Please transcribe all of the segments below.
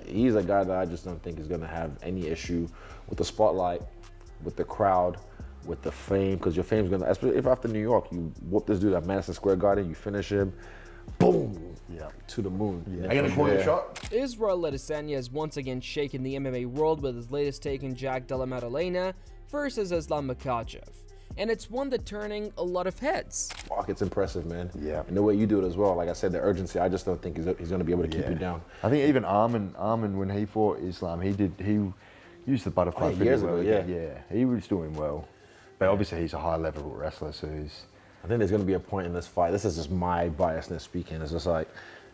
he's a guy that I just don't think is going to have any issue with the spotlight, with the crowd, with the fame, because your fame's going to, especially if after New York, you whoop this dude at Madison Square Garden, you finish him, boom, to the moon. I gotta call your shot. Israel Adesanya has once again shaken the MMA world with his latest take on Jack Della Maddalena versus Islam Makhachev. And it's one that's turning a lot of heads. Fuck, it's impressive, man. Yeah. And the way you do it as well. Like I said, the urgency, I just don't think he's going to be able to keep you down. I think even Arman, when he fought Islam, he used the butterfly pretty years well. ago, Yeah, he was doing well. But obviously he's a high-level wrestler, so he's... I think there's going to be a point in this fight, this is just my biasness speaking, it's just like,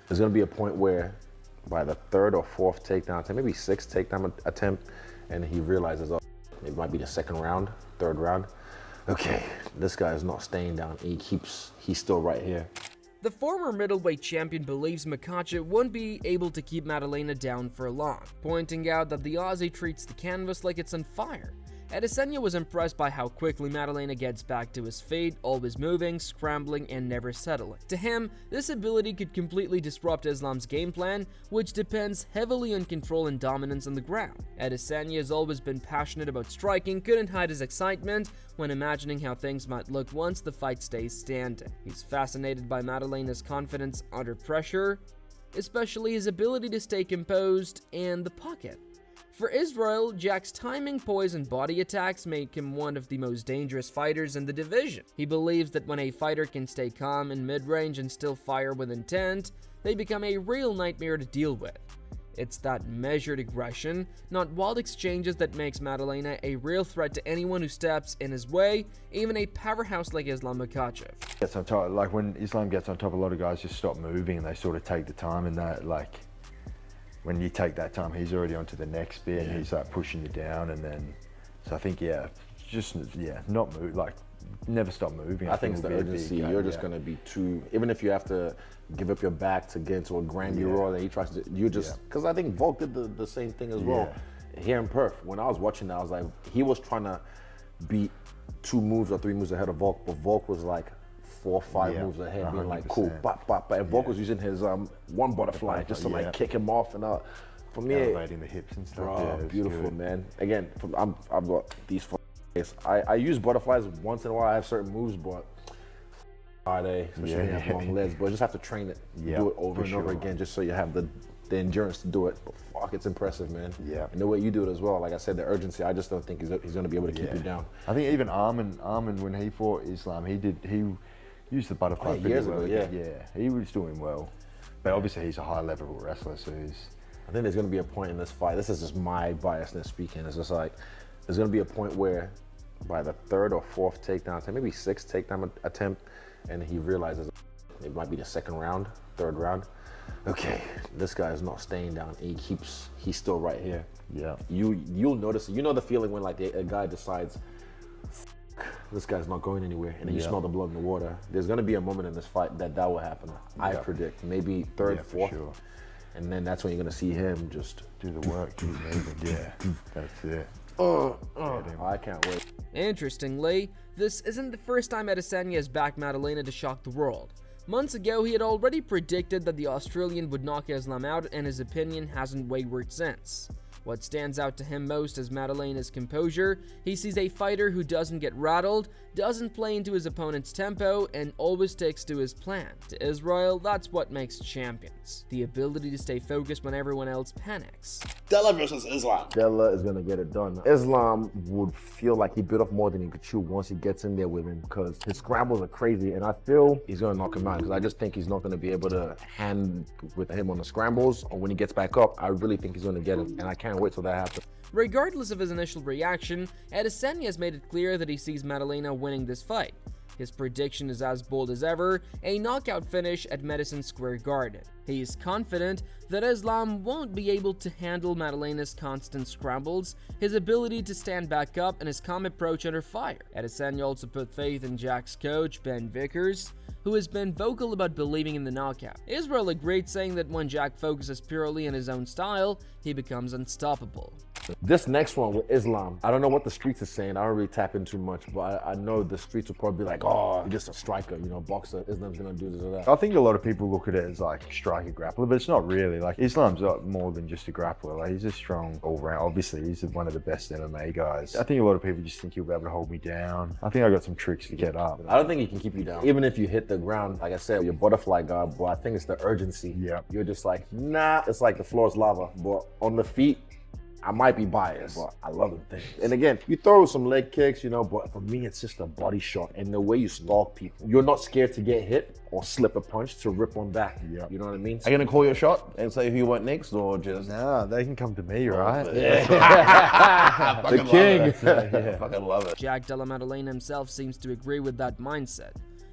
there's going to be a point where by the third or fourth takedown, maybe sixth takedown attempt, and he realizes, oh, it might be the second round, third round. Okay, this guy is not staying down. He's still right here. The former middleweight champion believes Makhachev won't be able to keep Maddalena down for long, pointing out that the Aussie treats the canvas like it's on fire. Adesanya was impressed by how quickly Maddalena gets back to his feet, always moving, scrambling, and never settling. To him, this ability could completely disrupt Islam's game plan, which depends heavily on control and dominance on the ground. Adesanya has always been passionate about striking, couldn't hide his excitement when imagining how things might look once the fight stays standing. He's fascinated by Maddalena's confidence under pressure, especially his ability to stay composed in the pocket. For Israel, Jack's timing, poise, and body attacks make him one of the most dangerous fighters in the division. He believes that when a fighter can stay calm in mid-range and still fire with intent, they become a real nightmare to deal with. It's that measured aggression, not wild exchanges, that makes Maddalena a real threat to anyone who steps in his way, even a powerhouse like Islam Makhachev. Gets on top, like when Islam gets on top, a lot of guys just stop moving and they sort of take the time, and that, like, when you take that time, he's already onto the next bit, and he's like pushing you down, and then, so I think, not move, like, never stop moving. I think it's the urgency. You're just going to be too, even if you have to give up your back to get into a grandy roar that he tries to, you just, because I think Volk did the same thing as well here in Perth. When I was watching that, I was like, he was trying to beat 2 moves or 3 moves ahead of Volk, but Volk was like 4 or 5 moves ahead, being like, cool, bop, bop, and Volk was using his one butterfly just to like kick him off, and for me, elevating the hips and stuff. Bro, beautiful, man. Again, I've got these. I use butterflies once in a while. I have certain moves, but especially when you have long legs, but you just have to train it, do it over and over again, just so you have the endurance to do it. But fuck, it's impressive, man. Yeah. And the way you do it as well. Like I said, the urgency, I just don't think he's going to be able to keep you down. I think even Arman, when he fought Islam, he used the butterfly pretty well. Yeah, he was doing well. But obviously he's a high-level wrestler, so he's... I think there's going to be a point in this fight, this is just my biasness speaking, it's just like, there's going to be a point where by the third or fourth takedown, maybe sixth takedown attempt, and he realizes it might be the second round, third round. Okay, this guy is not staying down. He's still right here. Yeah. You'll notice, you know the feeling when like a guy decides, this guy's not going anywhere, and then you smell the blood in the water. There's going to be a moment in this fight that will happen. I predict maybe third, fourth, and then that's when you're going to see him just do the work, keep moving. That's it. I can't wait. Interestingly, this isn't the first time Adesanya has backed Maddalena to shock the world. Months ago, he had already predicted that the Australian would knock Islam out, and his opinion hasn't wavered since. What stands out to him most is Maddalena's composure. He sees a fighter who doesn't get rattled, doesn't play into his opponent's tempo, and always sticks to his plan. To Israel, that's what makes champions. The ability to stay focused when everyone else panics. Della versus Islam. Della is going to get it done. Islam would feel like he bit off more than he could chew once he gets in there with him, because his scrambles are crazy, and I feel he's going to knock him out, because I just think he's not going to be able to hand with him on the scrambles, or when he gets back up, I really think he's going to get him, and I can't wait till that happens. Regardless of his initial reaction, Adesanya has made it clear that he sees Maddalena winning this fight. His prediction is as bold as ever, a knockout finish at Madison Square Garden. He is confident that Islam won't be able to handle Maddalena's constant scrambles, his ability to stand back up, and his calm approach under fire. Adesanya also put faith in Jack's coach, Ben Vickers, who has been vocal about believing in the knockout. Israel agreed, saying that when Jack focuses purely on his own style, he becomes unstoppable. This next one with Islam, I don't know what the streets are saying. I don't really tap in too much, but I know the streets will probably be like, oh, you're just a striker, you know, boxer. Islam's gonna do this or that. I think a lot of people look at it as like striker grappler, but it's not really. Like Islam's more than just a grappler. Like he's a strong all-round. Obviously, he's one of the best MMA guys. I think a lot of people just think he'll be able to hold me down. I think I got some tricks to get up. I don't think he can keep you down. Even if you hit the ground, like I said, your butterfly guard, but I think it's the urgency. Yeah. You're just like, nah, it's like the floor is lava. But on the feet, I might be biased, but I love them things. And again, you throw some leg kicks, you know, but for me, it's just a body shot and the way you stalk people. You're not scared to get hit or slip a punch to rip one back. Yeah. You know what I mean? Are you gonna call your shot and say who you want next, or just? No, they can come to me, right? Yeah. The king. I fucking love it. Jack Della Maddalena himself seems to agree with that mindset.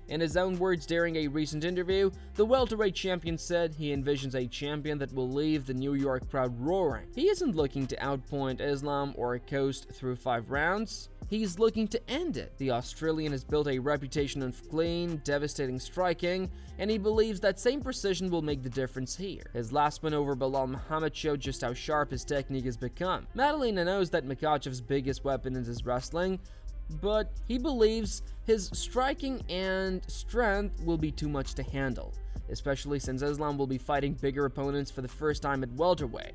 In his own words during a recent interview, the welterweight champion said he envisions a champion that will leave the New York crowd roaring. He isn't looking to outpoint Islam or coast through 5 rounds. He's looking to end it. The Australian has built a reputation of clean, devastating striking, and he believes that same precision will make the difference here. His last win over Belal Muhammad showed just how sharp his technique has become. Maddalena knows that Makhachev's biggest weapon is his wrestling, but he believes his striking and strength will be too much to handle, especially since Islam will be fighting bigger opponents for the first time at welterweight.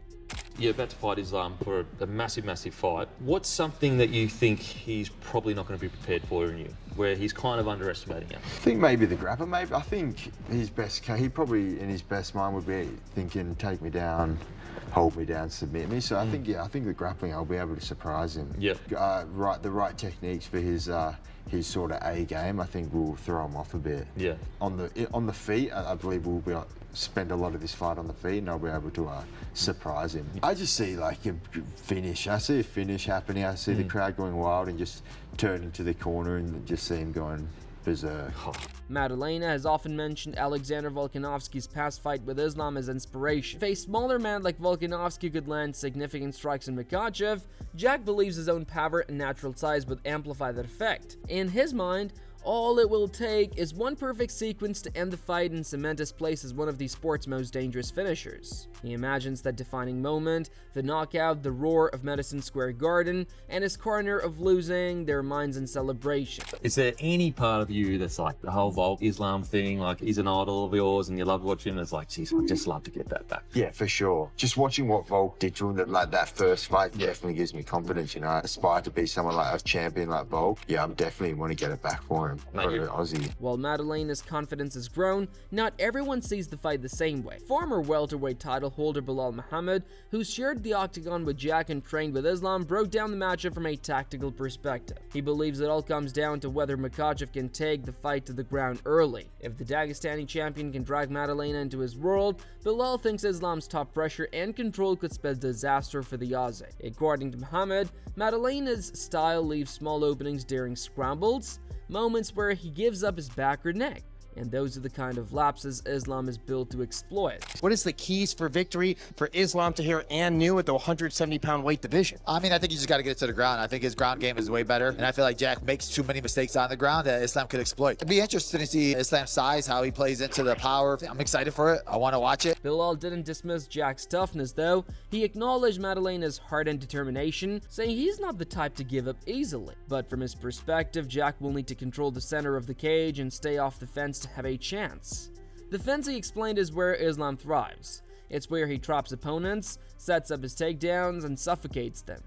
You're about to fight Islam for a massive, massive fight. What's something that you think he's probably not going to be prepared for in you, where he's kind of underestimating you? I think maybe the grappler. Maybe I think his best. He probably in his best mind would be thinking, take me down, hold me down, submit me. So I think I think the grappling, I'll be able to surprise him. Yeah. The right techniques for his sort of A game, I think will throw him off a bit. Yeah. On the feet, I believe we'll be spend a lot of this fight on the feet, and I'll be able to surprise him. I just see like a finish. I see a finish happening. I see the crowd going wild and just turn into the corner and just see him going berserk. Maddalena has often mentioned Alexander Volkanovski's past fight with Islam as inspiration. If a smaller man like Volkanovski could land significant strikes in Makhachev, Jack believes his own power and natural size would amplify that effect. In his mind, all it will take is one perfect sequence to end the fight and cement his place as one of the sport's most dangerous finishers. He imagines that defining moment, the knockout, the roar of Madison Square Garden, and his corner of losing their minds in celebration. Is there any part of you that's like the whole Volk Islam thing, like he's an idol of yours and you love watching him? It's like, geez, I'd just love to get that back. Yeah, for sure. Just watching what Volk did during that first fight definitely gives me confidence. You know, I aspire to be someone like a champion like Volk. Yeah, I'm definitely want to get it back for him. For an Aussie. While Maddalena's confidence has grown, not everyone sees the fight the same way. Former welterweight title holder Belal Muhammad, who shared the octagon with Jack and trained with Islam, broke down the matchup from a tactical perspective. He believes it all comes down to whether Makhachev can take the fight to the ground early. If the Dagestani champion can drag Maddalena into his world, Belal thinks Islam's top pressure and control could spell disaster for the Aussie. According to Muhammad, Maddalena's style leaves small openings during scrambles, moments where he gives up his back or neck, and those are the kind of lapses Islam is built to exploit. What is the keys for victory for Islam Tahir and New at the 170-pound weight division? I mean, I think you just got to get it to the ground. I think his ground game is way better, and I feel like Jack makes too many mistakes on the ground that Islam could exploit. It'd be interesting to see Islam's size, how he plays into the power. I'm excited for it. I want to watch it. Belal didn't dismiss Jack's toughness, though. He acknowledged Maddalena's heart and determination, saying he's not the type to give up easily. But from his perspective, Jack will need to control the center of the cage and stay off the fence to have a chance. The fence, he explained, is where Islam thrives. It's where he traps opponents, sets up his takedowns, and suffocates them.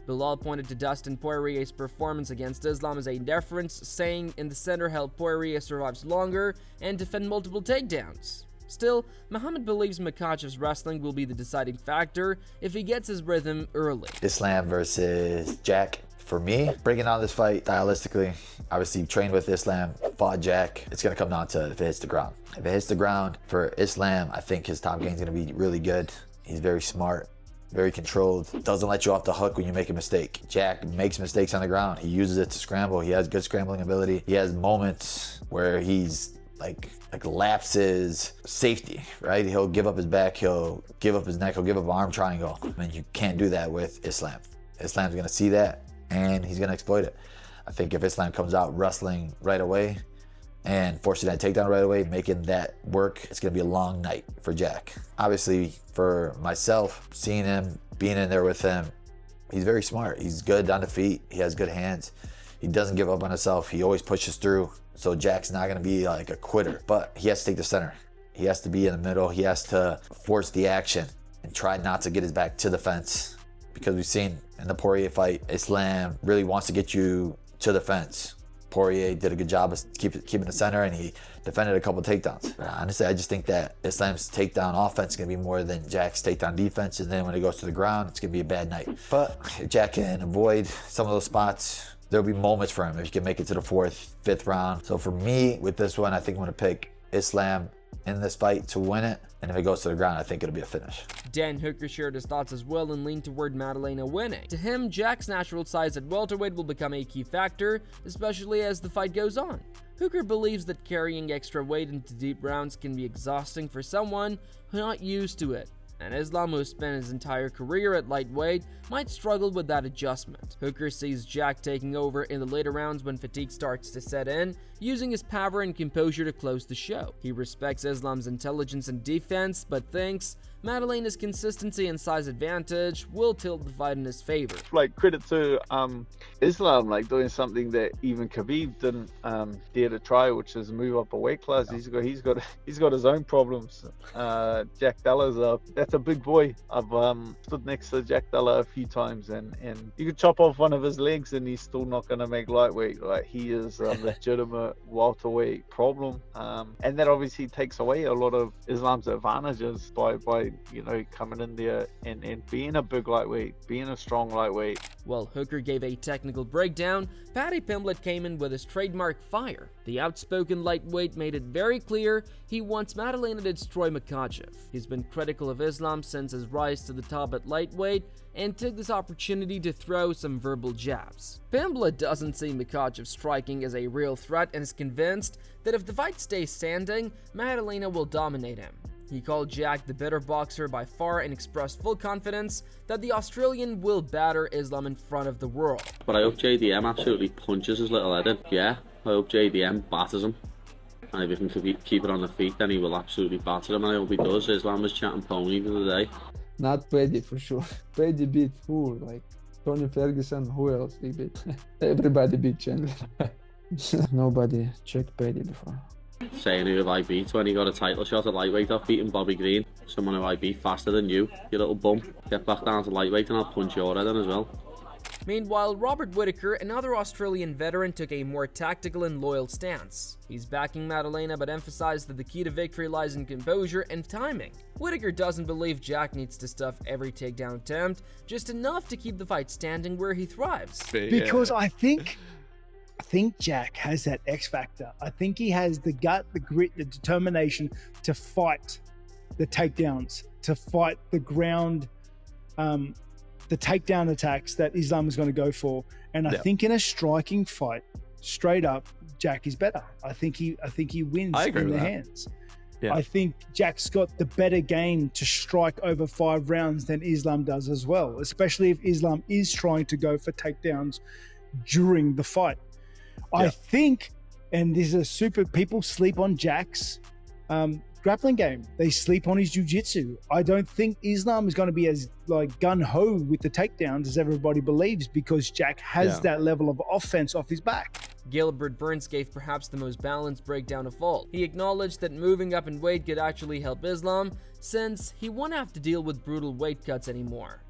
Belal pointed to Dustin Poirier's performance against Islam as a deference, saying in the center helped Poirier survive longer and defend multiple takedowns. Still, Muhammad believes Makhachev's wrestling will be the deciding factor if he gets his rhythm early. Islam versus Jack. For me, breaking down this fight stylistically, obviously trained with Islam, fought Jack. It's going to come down to if it hits the ground. If it hits the ground for Islam, I think his top game is going to be really good. He's very smart, very controlled, doesn't let you off the hook when you make a mistake. Jack makes mistakes on the ground. He uses it to scramble. He has good scrambling ability. He has moments where he's like lapses safety, right? He'll give up his back, he'll give up his neck, he'll give up an arm triangle. And you can't do that with Islam. Islam's going to see that, and he's gonna exploit it. I think if Islam comes out wrestling right away and forcing that takedown right away, making that work, it's gonna be a long night for Jack. Obviously, for myself, seeing him, being in there with him, He's very smart. He's good on the feet. He has good hands. He doesn't give up on himself. He always pushes through. So Jack's not going to be like a quitter, but he has to take the center. He has to be in the middle. He has to force the action and try not to get his back to the fence. Because we've seen in the Poirier fight, Islam really wants to get you to the fence. Poirier did a good job of keeping the center, and he defended a couple of takedowns. But honestly, I just think that Islam's takedown offense is going to be more than Jack's takedown defense, and then when it goes to the ground, it's going to be a bad night. But if Jack can avoid some of those spots, there'll be moments for him if he can make it to the 4th, 5th round. So for me, with this one, I think I'm going to pick Islam in this fight to win it. And if it goes to the ground, I think it'll be a finish. Dan Hooker shared his thoughts as well and leaned toward Maddalena winning. To him, Jack's natural size at welterweight will become a key factor, especially as the fight goes on. Hooker believes that carrying extra weight into deep rounds can be exhausting for someone who's not used to it, and Islam, who spent his entire career at lightweight, might struggle with that adjustment. Hooker sees Jack taking over in the later rounds when fatigue starts to set in, using his power and composure to close the show. He respects Islam's intelligence and defense, but thinks Maddalena's consistency and size advantage will tilt the fight in his favor. Like, credit to Islam, like doing something that even Khabib didn't dare to try, which is move up a weight class. He's got his own problems. Jack Della's that's a big boy. I've stood next to Jack Della a few times, and you could chop off one of his legs and he's still not going to make lightweight. Like, he is a legitimate welterweight problem, and that obviously takes away a lot of Islam's advantages by coming in there and being a big lightweight, being a strong lightweight. While Hooker gave a technical breakdown, Paddy Pimblett came in with his trademark fire. The outspoken lightweight made it very clear he wants Maddalena to destroy Makhachev. He's been critical of Islam since his rise to the top at lightweight and took this opportunity to throw some verbal jabs. Pimblett doesn't see Makhachev striking as a real threat and is convinced that if the fight stays standing, Maddalena will dominate him. He called Jack the better boxer by far and expressed full confidence that the Australian will batter Islam in front of the world. But I hope JDM absolutely punches his little head in. Yeah, I hope JDM batters him. And if he can keep it on the feet, then he will absolutely batter him. And I hope he does. Islam was chatting pony the other day. Not Paddy for sure. Paddy beat who? Like Tony Ferguson, who else he beat? Everybody beat Chandler. Nobody checked Paddy before. Saying who have I beat when he got a title shot at lightweight off beating Bobby Green. Someone who I beat faster than you little bum. Get back down to lightweight and I'll punch your head in as well. Meanwhile, Robert Whittaker, another Australian veteran, took a more tactical and loyal stance. He's backing Maddalena but emphasized that the key to victory lies in composure and timing. Whittaker doesn't believe Jack needs to stuff every takedown attempt, just enough to keep the fight standing where he thrives. Because I think Jack has that X factor. I think he has the gut, the grit, the determination to fight the takedowns, to fight the ground, the takedown attacks that Islam is going to go for. And I think in a striking fight, straight up, Jack is better. I think he wins in the hands. Yeah. I think Jack's got the better game to strike over 5 rounds than Islam does as well, especially if Islam is trying to go for takedowns during the fight. I think, and this is people sleep on Jack's grappling game. They sleep on his jiu-jitsu. I don't think Islam is going to be as gun-ho with the takedowns as everybody believes, because Jack has that level of offense off his back. Gilbert Burns gave perhaps the most balanced breakdown of all. He acknowledged that moving up in weight could actually help Islam, since he won't have to deal with brutal weight cuts anymore.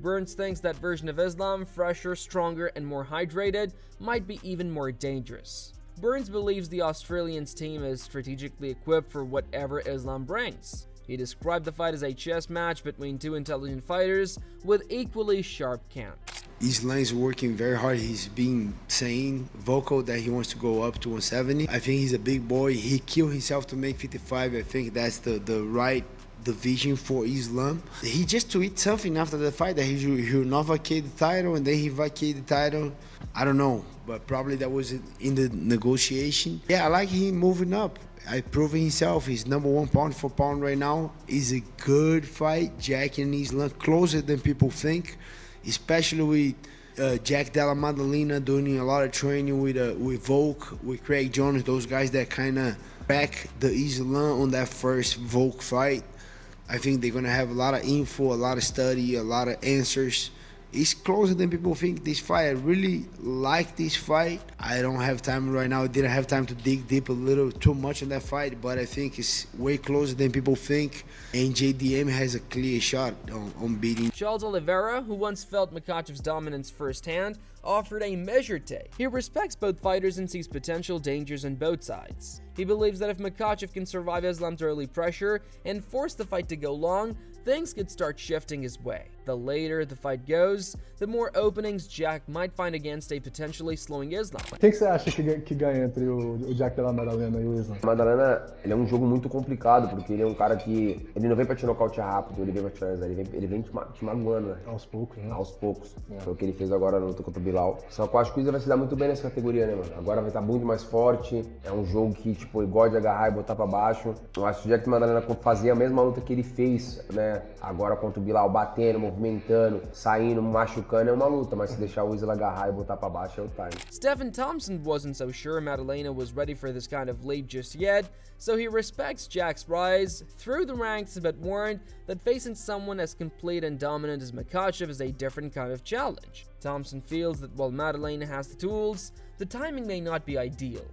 Burns thinks that version of Islam, fresher, stronger, and more hydrated, might be even more dangerous. Burns believes the Australians' team is strategically equipped for whatever Islam brings. He described the fight as a chess match between two intelligent fighters with equally sharp camps. Islam's working very hard. He's being vocal that he wants to go up to 170. I think he's a big boy. He killed himself to make 55. I think that's the right division for Islam. He just tweeted something after the fight that he will not vacate the title, and then he vacated the title. I don't know, but probably that was in the negotiation. Yeah, I like him moving up. I proving himself. He's #1 pound for pound right now. It's a good fight. Jack and Islam closer than people think, especially with Jack Della Maddalena doing a lot of training with Volk, with Craig Jones, those guys that kind of back the Islam on that first Volk fight. I think they're going to have a lot of info, a lot of study, a lot of answers it's closer than people think, this fight. I really like this fight. I don't have time right now. I didn't have time to dig deep a little too much in that fight, but I think it's way closer than people think. And JDM has a clear shot on beating. Charles Oliveira, who once felt Makhachev's dominance firsthand, offered a measured take. He respects both fighters and sees potential dangers on both sides. He believes that if Makhachev can survive Islam's early pressure and force the fight to go long, things could start shifting his way. The later the fight goes, the more openings Jack might find against a potentially slowing Islam. O que você acha que ganha entre o Jack Della Maddalena e o Islam? Madalena, ele é um jogo muito complicado, porque ele é um cara que ele não vem pra te nocautear rápido, ele vem pra te finalizar, ele vem te magoando, né? Aos poucos, né? Aos poucos. Foi o que ele fez agora na luta contra o Bilal. Só que eu acho que o Islam vai se dar muito bem nessa categoria, né, mano? Agora vai estar muito mais forte, é um jogo que, tipo, ele gosta de agarrar e botar pra baixo. Eu acho que o Jack Maddalena fazia a mesma luta que ele fez, né? Agora contra o Bilal, batendo, movimentando, saindo, machucando, é uma luta, mas se deixar o Isla agarrar e botar pra baixo é o time. Stephen Thompson wasn't so sure Maddalena was ready for this kind of leap just yet, so he respects Jack's rise through the ranks but warned that facing someone as complete and dominant as Makhachev is a different kind of challenge. Thompson feels that while Maddalena has the tools, the timing may not be ideal.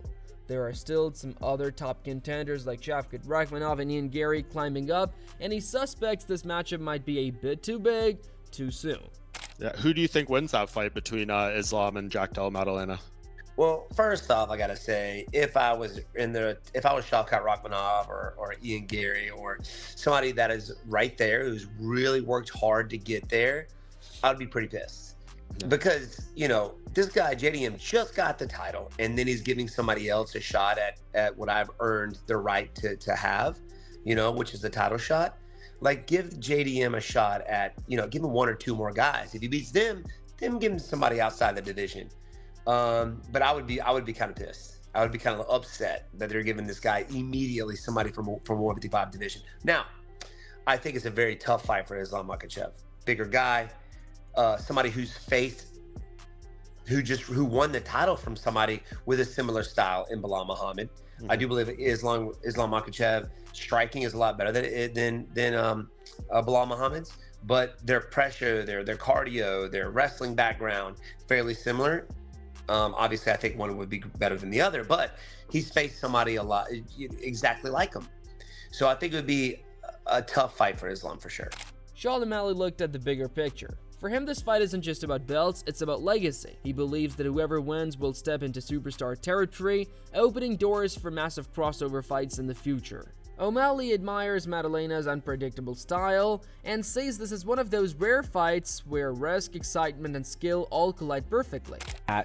There are still some other top contenders like Shavkat Rakhmonov and Ian Gary climbing up, and he suspects this matchup might be a bit too big, too soon. Yeah, who do you think wins that fight between Islam and Jack Della Maddalena? Well, first off, I gotta say, if I was Shavkat Rakhmonov or Ian Gary or somebody that is right there who's really worked hard to get there, I'd be pretty pissed. Because, you know, this guy, JDM, just got the title, and then he's giving somebody else a shot at what I've earned the right to have, you know, which is the title shot. Like, give JDM a shot at, you know, give him one or two more guys. If he beats them, then give him somebody outside the division. But I would be kind of pissed. I would be kind of upset that they're giving this guy immediately somebody from 155 division. Now, I think it's a very tough fight for Islam Makhachev. Bigger guy. Somebody who won the title from somebody with a similar style in Bilal Muhammad. Mm-hmm. I do believe Islam Makhachev striking is a lot better than Bilal Muhammad's, but their pressure, their cardio, their wrestling background, fairly similar. Obviously, I think one would be better than the other, but he's faced somebody a lot exactly like him. So I think it would be a tough fight for Islam for sure. Sean O'Malley looked at the bigger picture. For him, this fight isn't just about belts, it's about legacy. He believes that whoever wins will step into superstar territory, opening doors for massive crossover fights in the future. O'Malley admires Maddalena's unpredictable style and says this is one of those rare fights where risk, excitement, and skill all collide perfectly.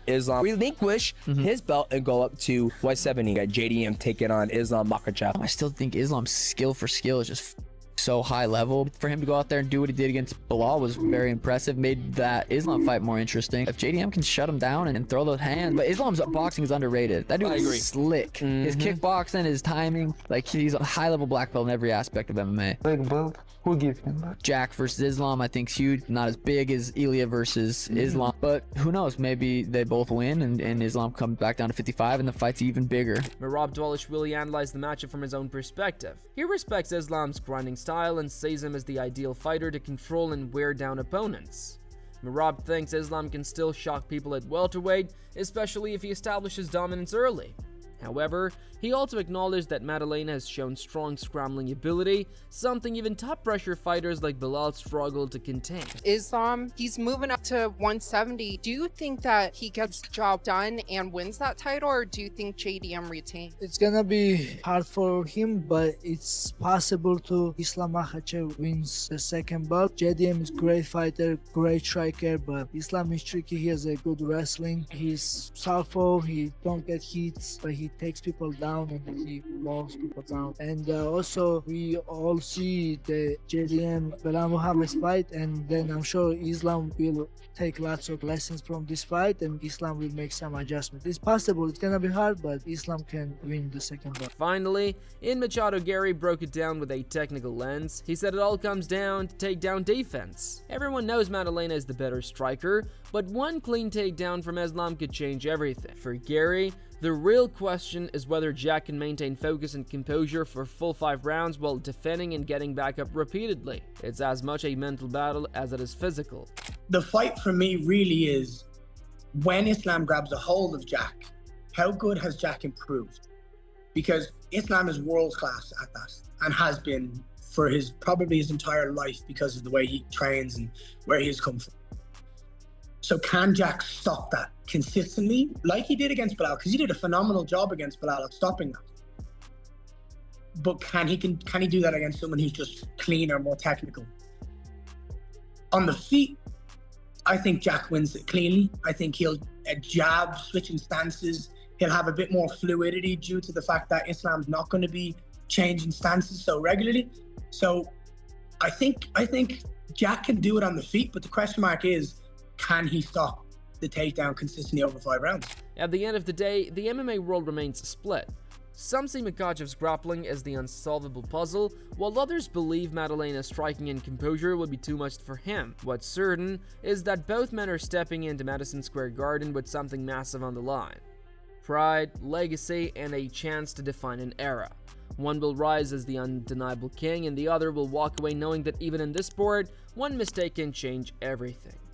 Islam relinquish his belt and go up to 170. Got JDM taking on Islam Makhachev. I still think Islam's skill for skill is just so high level. For him to go out there and do what he did against Bilal was very impressive, made that Islam fight more interesting. If JDM can shut him down and throw those hands, but Islam's boxing is underrated. That dude is slick. His kickboxing, his timing, like he's a high level black belt in every aspect of MMA. Big belt. Who gives him that? Jack versus Islam, I think, is huge. Not as big as Ilya versus Islam, but who knows? Maybe they both win and Islam comes back down to 55 and the fight's even bigger. Merab Dvalishvili analyzed the matchup from his own perspective. He respects Islam's grinding style and sees him as the ideal fighter to control and wear down opponents. Merab thinks Islam can still shock people at welterweight, especially if he establishes dominance early. However, he also acknowledged that Maddalena has shown strong scrambling ability, something even top pressure fighters like Bilal struggle to contain. Islam, he's moving up to 170. Do you think that he gets the job done and wins that title, or do you think JDM retains? It's gonna be hard for him, but it's possible to Islam Makhachev wins the second belt. JDM is great fighter, great striker, but Islam is tricky. He has a good wrestling. He's southpaw, he don't get hits, but he takes people down and he walks people down. And also we all see the JDM Bilal Muhammad's fight, and then I'm sure Islam will take lots of lessons from this fight and Islam will make some adjustment. It's possible, it's gonna be hard, but Islam can win the second belt. Finally, Ian Machado Gary broke it down with a technical lens. He said it all comes down to takedown defense. Everyone knows Maddalena is the better striker, but one clean takedown from Islam could change everything. For Gary, the real question is whether Jack can maintain focus and composure for full 5 rounds while defending and getting back up repeatedly. It's as much a mental battle as it is physical. the fight for me really is when Islam grabs a hold of Jack, how good has Jack improved? Because Islam is world class at that and has been for probably his entire life because of the way he trains and where he has come from. So can Jack stop that consistently like he did against Belal? Because he did a phenomenal job against Belal at stopping that. But can he do that against someone who's just cleaner, more technical? On the feet, I think Jack wins it cleanly. I think he'll jab, switching stances. He'll have a bit more fluidity due to the fact that Islam's not going to be changing stances so regularly. So I think Jack can do it on the feet, but the question mark is, can he stop the takedown consistently over 5 rounds? At the end of the day, the MMA world remains split. Some see Makhachev's grappling as the unsolvable puzzle, while others believe Madalena's striking and composure will be too much for him. What's certain is that both men are stepping into Madison Square Garden with something massive on the line. Pride, legacy, and a chance to define an era. One will rise as the undeniable king, and the other will walk away knowing that even in this sport, one mistake can change everything.